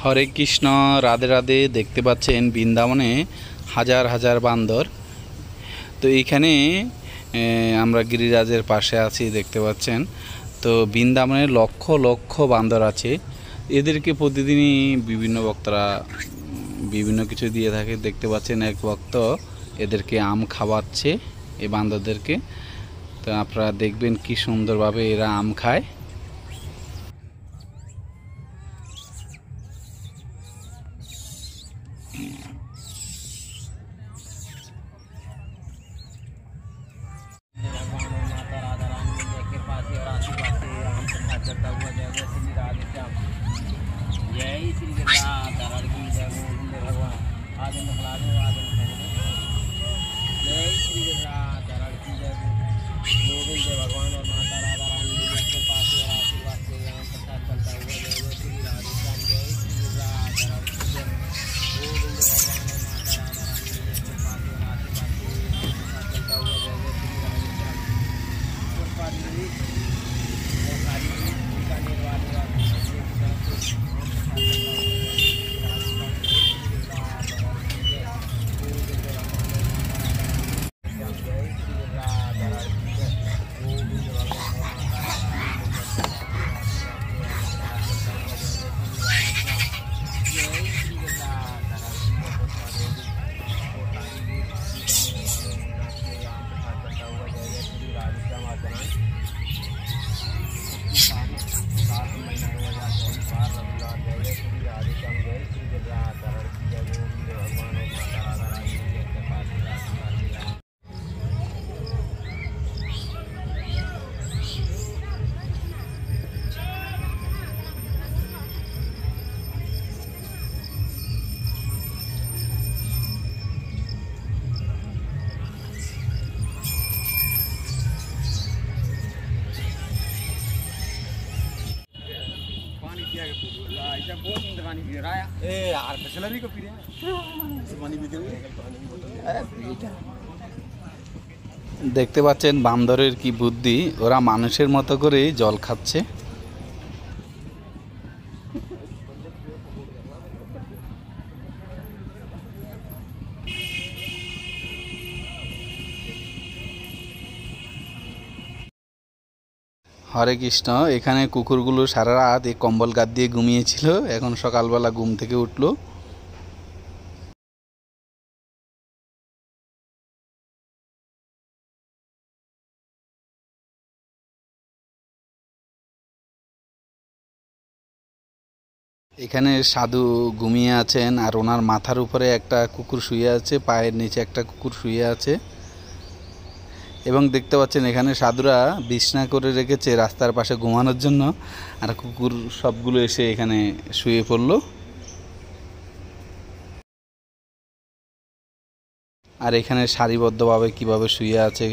হরে কৃষ্ণ, রাধে রাধে। দেখতে পাচ্ছেন বৃন্দাবনে হাজার হাজার বান্দর। তো এইখানে আমরা গিরিরাজের পাশে আছি, দেখতে পাচ্ছেন। তো বৃন্দাবনে লক্ষ লক্ষ বান্দর আছে। এদেরকে প্রতিদিনই বিভিন্ন বক্তারা বিভিন্ন কিছু দিয়ে থাকে। দেখতে পাচ্ছেন এক ভক্ত এদেরকে আম খাওয়াচ্ছে এই বান্দরদেরকে। তো আপনারা দেখবেন কি সুন্দরভাবে এরা আম খায়। দেখতে পাচ্ছেন বান্দরের কি বুদ্ধি, ওরা মানুষের মতো করে জল খাচ্ছে। হরে কৃষ্ণ। এখানে কুকুরগুলো সারা রাত এই কম্বল গাদ দিয়ে ঘুমিয়েছিল, এখন সকালবেলা ঘুম থেকে উঠলো। এখানে সাধু ঘুমিয়ে আছেন, আর ওনার মাথার উপরে একটা কুকুর শুয়ে আছে, পায়ের নিচে একটা কুকুর শুয়ে আছে। এবং দেখতে পাচ্ছেন এখানে সাধুরা বিছানা করে রেখেছে রাস্তার পাশে ঘুমানোর জন্য, আর কুকুর সবগুলো এসে এখানে শুয়ে পড়লো। আর এখানে সারিবদ্ধভাবে কিভাবে শুয়ে আছে।